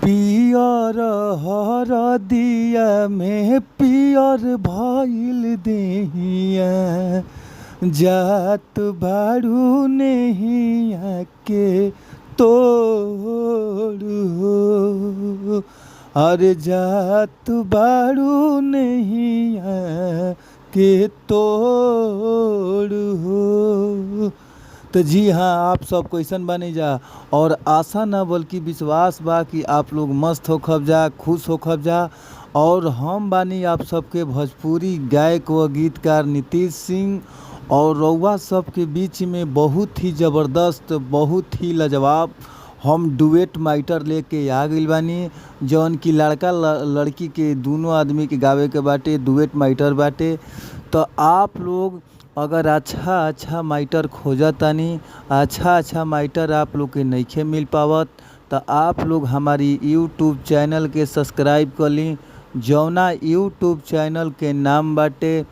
पियर हरदिया में पियर भइल देहिया, जात बारू नेहिया के तोड़ हो। अरे जात बारू नेहिया के तोड़ हो। तो जी हाँ, आप सब कैसन बने जा, और आशा ना बल्कि विश्वास बा कि आप लोग मस्त होखब जा, खुश होखब जा। और हम बानी आप सबके भोजपुरी गायक व गीतकार नीतीश सिंह, और रउआ सबके बीच में बहुत ही ज़बरदस्त, बहुत ही लाजवाब हम डुएट माइटर लेके आ गइल बानी, जौन की लड़का लड़की के दोनों आदमी के गावे के बाटे, डुएट माइटर बाटे। तो आप लोग अगर अच्छा माइटर खोजतानी, अच्छा माइटर आप लोग के नइखे मिल पावत, तो आप लोग हमारी यूट्यूब चैनल के सब्सक्राइब कर ली, जौना यूट्यूब चैनल के नाम बाटे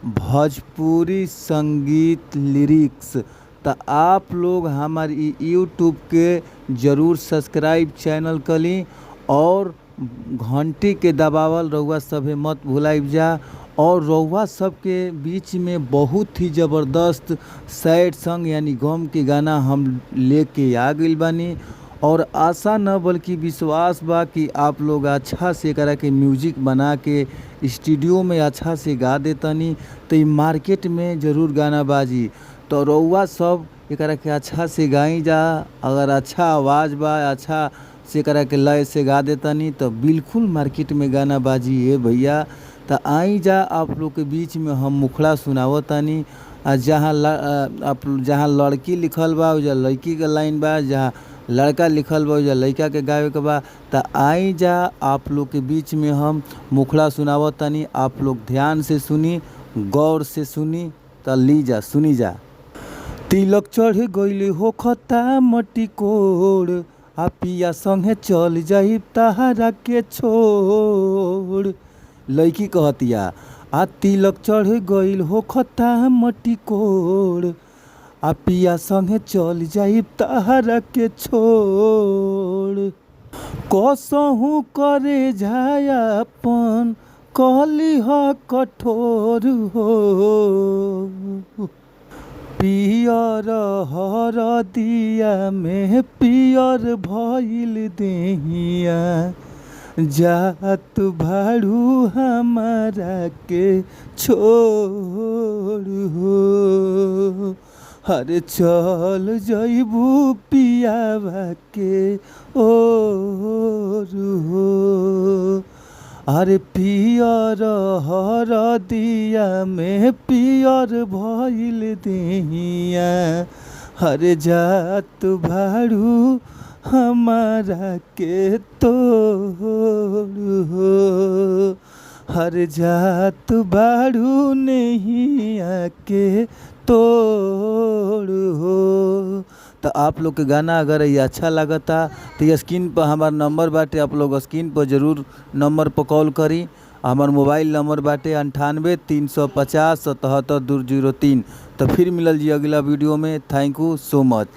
भोजपुरी संगीत लिरिक्स। तो आप लोग हमारी यूट्यूब के ज़रूर सब्सक्राइब चैनल कर ली, और घंटी के दबावल रउआ सभे मत भुलाइब जा। और रउआ सबके बीच में बहुत ही ज़बरदस्त सैड सॉन्ग यानी गम के गाना हम लेके आ गइल बानी, और आशा न बल्कि विश्वास बा कि आप लोग अच्छा से करा के म्यूजिक बना के स्टूडियो में अच्छा से गा देतनी, तो ये मार्केट में ज़रूर गाना बाजी। तो रउआ सब एकरा के अच्छा से गाई जा। अगर अच्छा आवाज़ बा, अच्छा से करा के लय से गा देतनी, तो बिल्कुल मार्केट में गाना बाजी है भैया। तो आई जा आप लोग के बीच में हम मुखड़ा सुनावतानी, जहाँ लड़की लिखल बा उजा लड़की के लाइन बा, जहाँ लड़का लिखल बा उजा लड़का के गावे के बा। तो आई जा आप लोग के बीच में हम मुखड़ा सुनावतानी, आप लोग ध्यान से सुनी, गौर से सुनी। तो ली जा, सुनी जा। तिलक चढ़ गइल होखता मटी कोड़, आ पिया संगे चल जाई तहरा के छोड़। लड़की कहतिया, आ तिलक चढ़ गइल होखता मटी कोड़, आ पिया संगे चल जाई तहरा के छोड़। कसहू करे झायापन कहली ह कठोर हो, पियर हरदिया में पियर भइल देहिया, जात भाड़ू हमारा के छोड़ हो। अरे चल जइबू पियावा के ओर हो। अरे पियर हरदिया में पियर भइल देहिया, अरे जात भाड़ू हमारा के तोड़ हो। हर जात बारू नैया के तोड़ हो। तो आप लोग के गाना अगर ये अच्छा लगता तो ये स्क्रीन पर हमार नंबर बाटे, आप लोग स्क्रीन पर ज़रूर नंबर पर कॉल करी। हमार मोबाइल नंबर बाटे 98 350 77 203। तो फिर मिलल जी अगला वीडियो में। Thank you so much.